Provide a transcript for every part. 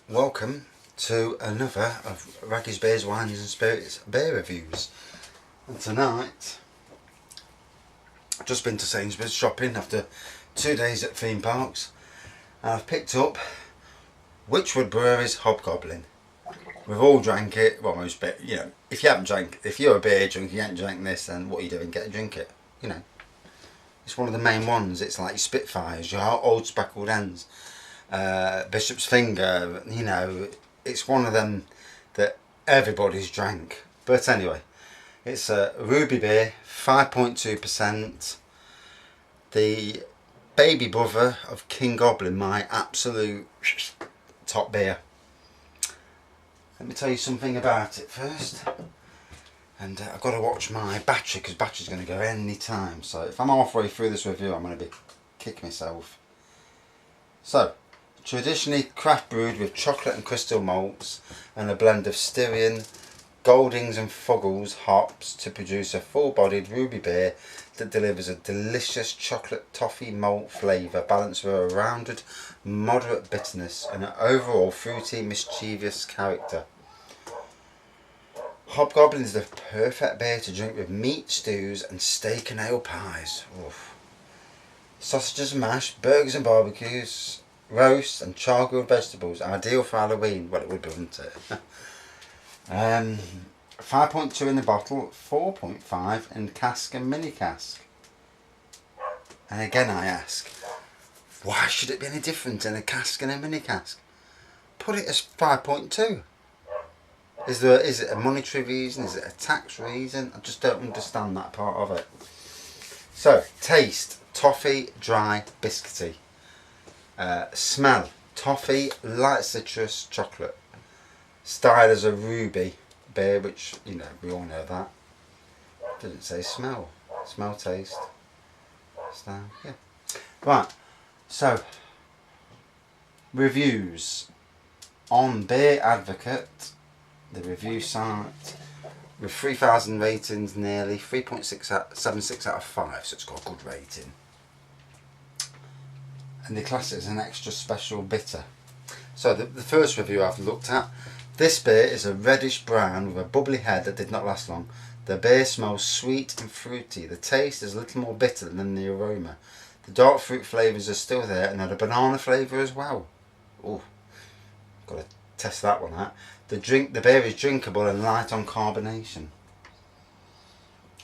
welcome to another of Raggy's Beers, Wines and Spirits beer reviews. And tonight, I've just been to Sainsbury's shopping after 2 days at theme parks, and I've picked up Wychwood Brewery's Hobgoblin. We've all drank it, well most bit, you know, if you haven't drank, if you're a beer drunk, you haven't drank this, then what are you doing? Get a drink it, you know. It's one of the main ones. It's like your Spitfires, your old speckled ends, Bishop's Finger, you know. It's one of them that everybody's drank. But anyway, it's a ruby beer, 5.2%. The baby brother of King Goblin, my absolute top beer. Let me tell you something about it first. And I've got to watch my battery, because battery's going to go any time. So if I'm halfway through this review, I'm going to be kicking myself. So, traditionally craft brewed with chocolate and crystal malts and a blend of Styrian Goldings and Fuggles hops to produce a full-bodied ruby beer that delivers a delicious chocolate toffee malt flavour balanced with a rounded, moderate bitterness and an overall fruity, mischievous character. Hobgoblin is the perfect beer to drink with meat stews and steak and ale pies. Oof. Sausages and mash, burgers and barbecues, roasts and char-grilled vegetables, ideal for Halloween. Well, it would be, wouldn't it? 5.2 in the bottle, 4.5 in cask and mini cask. And again I ask, why should it be any different in a cask and a mini cask? Put it as 5.2. Is it a monetary reason? Is it a tax reason? I just don't understand that part of it. So, taste, toffee, dry, biscuity. Smell, toffee, light citrus, chocolate. Style as a ruby beer, which, you know, we all know that. Doesn't say smell. Smell, taste, style, yeah. Right, so, reviews. On Beer Advocate, the review site, with 3,000 ratings, nearly 3.76 out of 5, so it's got a good rating. And they class it as an extra special bitter. So the first review I've looked at, this beer is a reddish brown with a bubbly head that did not last long. The beer smells sweet and fruity. The taste is a little more bitter than the aroma. The dark fruit flavours are still there and had a banana flavour as well. Oh, got to test that one out. The beer is drinkable and light on carbonation.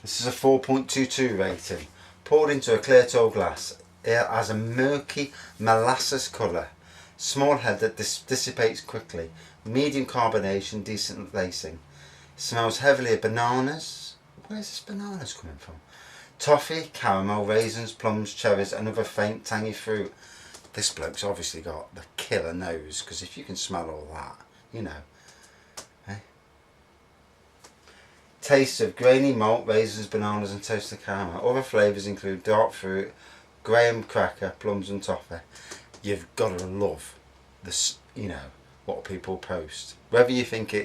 This is a 4.22 rating. Poured into a clear tall glass. It has a murky molasses colour. Small head that dissipates quickly. Medium carbonation, decent lacing. Smells heavily of bananas. Where's this bananas coming from? Toffee, caramel, raisins, plums, cherries and other faint tangy fruit. This bloke's obviously got the killer nose, because if you can smell all that, you know. Taste of grainy malt, raisins, bananas and toasted caramel. Other flavours include dark fruit, graham cracker, plums and toffee. You've got to love this, you know, what people post. Whether you think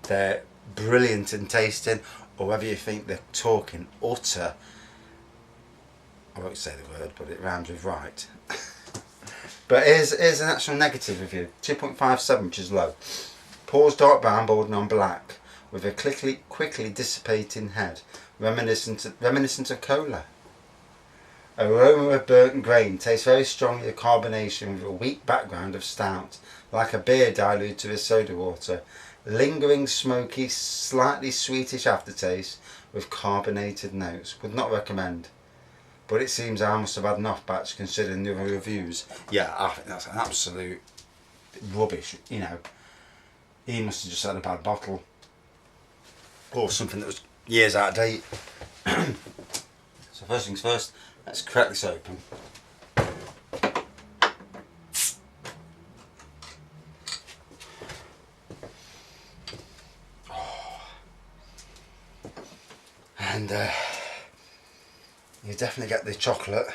they're brilliant in tasting, or whether you think they're talking utter, I won't say the word, but it rhymes with right. But here's an actual negative review. 2.57, which is low. Pours dark brown, bordering on black, with a quickly dissipating head, reminiscent of cola. Aroma of burnt grain, tastes very strongly of carbonation with a weak background of stout, like a beer diluted with soda water. Lingering, smoky, slightly sweetish aftertaste with carbonated notes. Would not recommend. But it seems I must have had enough batch considering the other reviews. Yeah, I think that's an absolute rubbish, you know. He must have just had a bad bottle. Or something that was years out of date. So first things first, let's crack this open. And you definitely get the chocolate.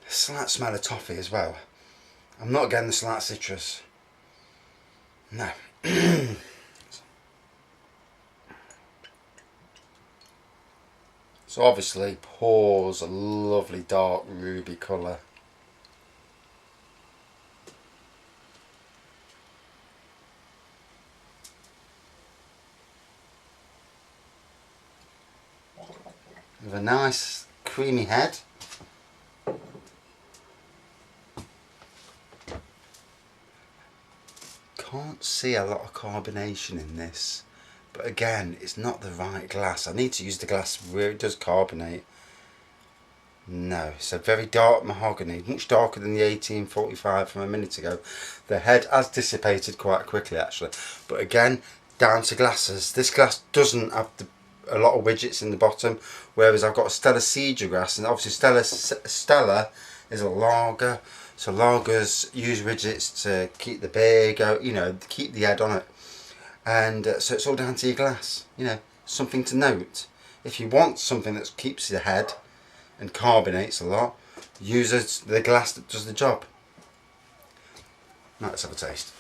A slight smell of toffee as well. I'm not getting the slight citrus. No. So obviously pours a lovely dark ruby colour. with a nice creamy head. Can't see a lot of carbonation in this, but again, it's not the right glass. I need to use the glass where it does carbonate. No, it's a very dark mahogany, much darker than the 1845 from a minute ago. The head has dissipated quite quickly actually, but again, down to glasses. This glass doesn't have a lot of widgets in the bottom, whereas I've got a Stella Cedar glass, and obviously Stella is a lager, so lagers use widgets to keep the beer go, you know, keep the head on it, and so it's all down to your glass. You know, something to note. If you want something that keeps your head and carbonates a lot, use the glass that does the job. Now let's have a taste.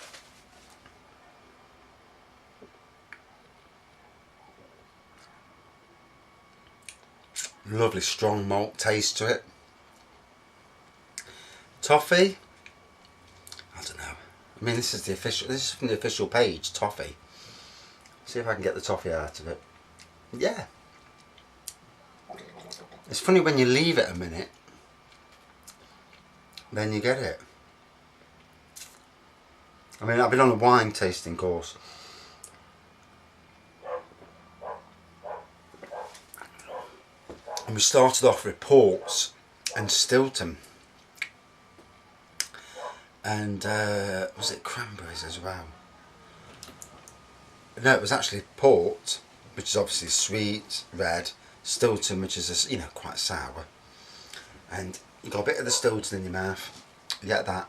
Lovely strong malt taste to it. Toffee, I don't know. I mean, this is from the official page, toffee. See if I can get the toffee out of it. Yeah. It's funny when you leave it a minute, then you get it. I mean, I've been on a wine tasting course. And we started off with ports and Stilton. And was it cranberries as well? No, it was actually port, which is obviously sweet, red. Stilton, which is, you know, quite sour. And you got a bit of the Stilton in your mouth. You get that.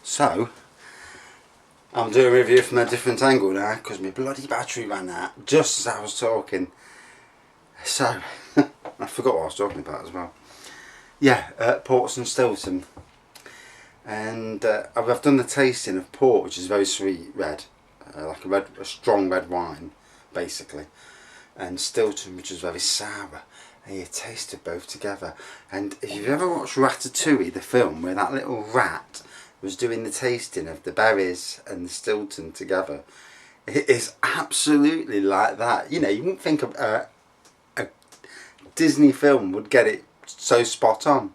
So, I'm doing a review from a different angle now because my bloody battery ran out just as I was talking. So, I forgot what I was talking about as well. Yeah, ports and Stilton. And I've done the tasting of port, which is very sweet, red, like a strong red wine, basically, and Stilton, which is very sour. And you tasted both together. And if you've ever watched Ratatouille, the film, where that little rat was doing the tasting of the berries and the Stilton together, it is absolutely like that. You know, you wouldn't think a Disney film would get it so spot on.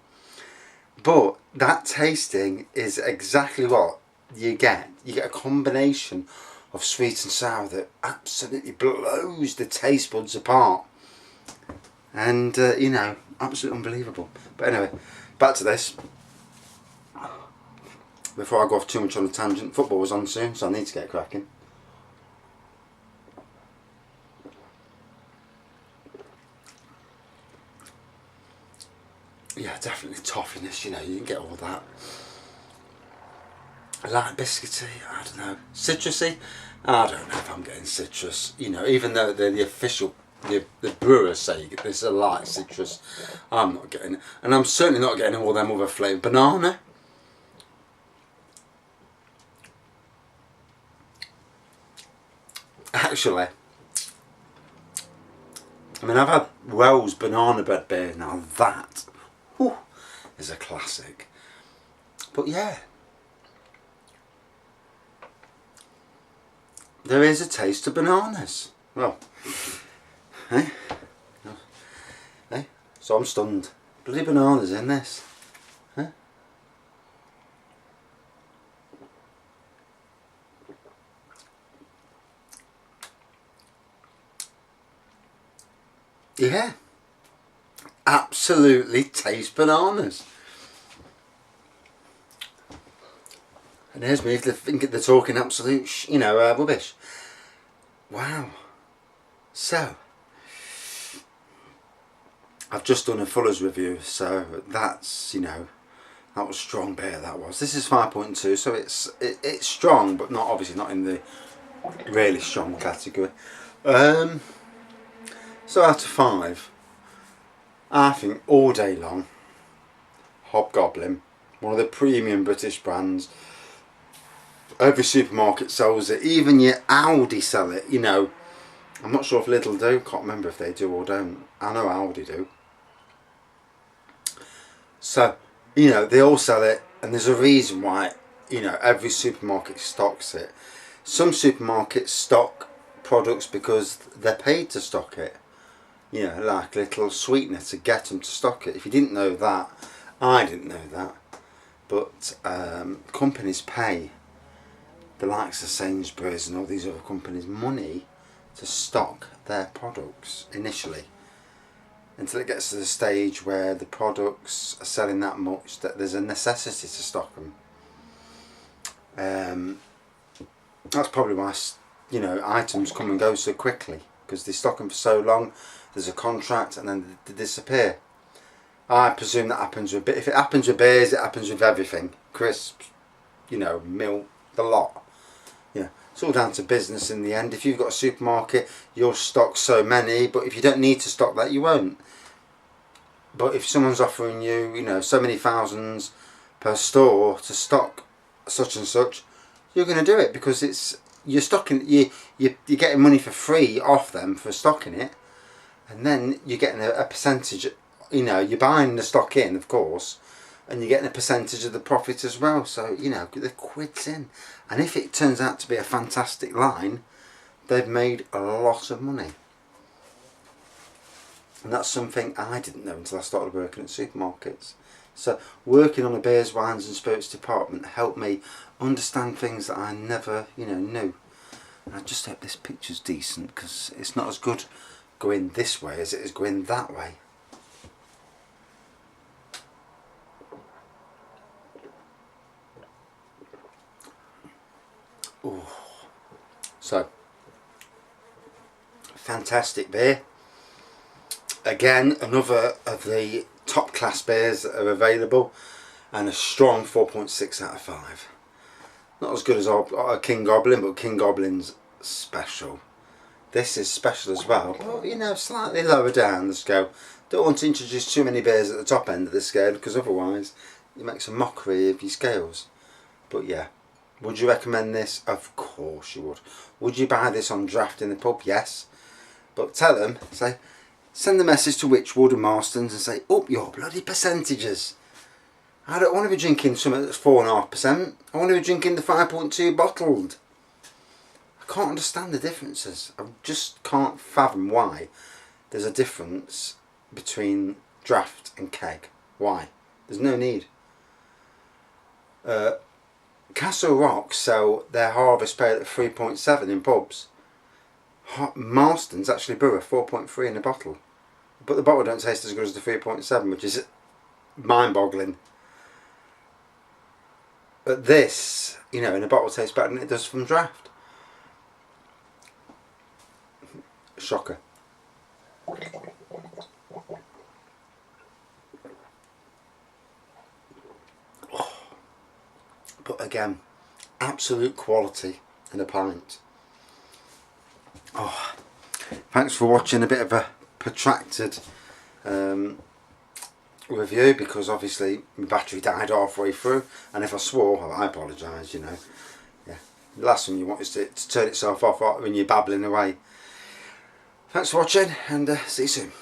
But that tasting is exactly what you get. You get a combination of sweet and sour that absolutely blows the taste buds apart. And, you know, absolutely unbelievable. But anyway, back to this. Before I go off too much on a tangent, football was on soon, so I need to get cracking. Yeah, definitely toffiness, you know, you can get all that. Light biscuity, I don't know. Citrusy, I don't know if I'm getting citrus. You know, even though the official, the brewers say this is a light citrus, I'm not getting it. And I'm certainly not getting all them other flavours. Banana. Actually, I mean, I've had Wells banana bread beer, now that is a classic. But yeah, there is a taste of bananas. Well, hey, hey, so I'm stunned. Bloody bananas in this, huh? Yeah, absolutely taste bananas. And here's me if they think they're talking absolute, you know, rubbish. Wow. So, I've just done a Fuller's review, so that's, you know, that was strong beer, that was. This is 5.2, so it's strong, but not obviously not in the really strong category. So out of 5, I think all day long, Hobgoblin, one of the premium British brands. Every supermarket sells it, even your Aldi sell it, you know. I'm not sure if Lidl do, can't remember if they do or don't. I know Aldi do. So, you know, they all sell it, and there's a reason why, you know, every supermarket stocks it. Some supermarkets stock products because they're paid to stock it. you know, like a little sweetener to get them to stock it. If you didn't know that, I didn't know that, but companies pay the likes of Sainsbury's and all these other companies money to stock their products initially, until it gets to the stage where the products are selling that much that there's a necessity to stock them. That's probably why, you know, items come and go so quickly, because they stock them for so long. There's a contract and then they disappear. I presume that happens with, if it happens with beers, it happens with everything. Crisps, you know, milk, the lot. Yeah, it's all down to business in the end. If you've got a supermarket, you'll stock so many, but if you don't need to stock that, you won't. But if someone's offering you, you know, so many thousands per store to stock such and such, you're going to do it, because it's, you're stocking, you're getting money for free off them for stocking it, and then you're getting a percentage. You know, you're buying the stock in, of course, and you're getting a percentage of the profit as well. So, you know, the quid's in. And if it turns out to be a fantastic line, they've made a lot of money. And that's something I didn't know until I started working at supermarkets. So working on a beers, wines and spirits department helped me understand things that I never, you know, knew. And I just hope this picture's decent, because it's not as good going this way as it is going that way. Ooh. So, fantastic beer. Again, another of the top class beers that are available, and a strong 4.6 out of 5. Not as good as our King Goblin, but King Goblin's special. This is special as well, but you know, slightly lower down the scale. Don't want to introduce too many beers at the top end of the scale, because otherwise it makes a mockery of your scales. But yeah, would you recommend this? Of course you would. Would you buy this on draft in the pub? Yes. But tell them, say, send the message to Wychwood and Marston's and say, up your bloody percentages. I don't want to be drinking something that's 4.5%. I want to be drinking the 5.2 bottled. I can't understand the differences. I just can't fathom why there's a difference between draft and keg. Why? There's no need. Castle Rock sell their Harvest Pale at 3.7 in pubs. Marston's actually brew a 4.3 in a bottle, but the bottle don't taste as good as the 3.7, which is mind-boggling. But this, you know, in a bottle tastes better than it does from draft. Shocker. But again, absolute quality in a pint. Oh, thanks for watching a bit of a protracted review, because obviously my battery died halfway through, and if I swore, I apologise, you know. Yeah, the last thing you want is to turn itself off when you're babbling away. Thanks for watching, and see you soon.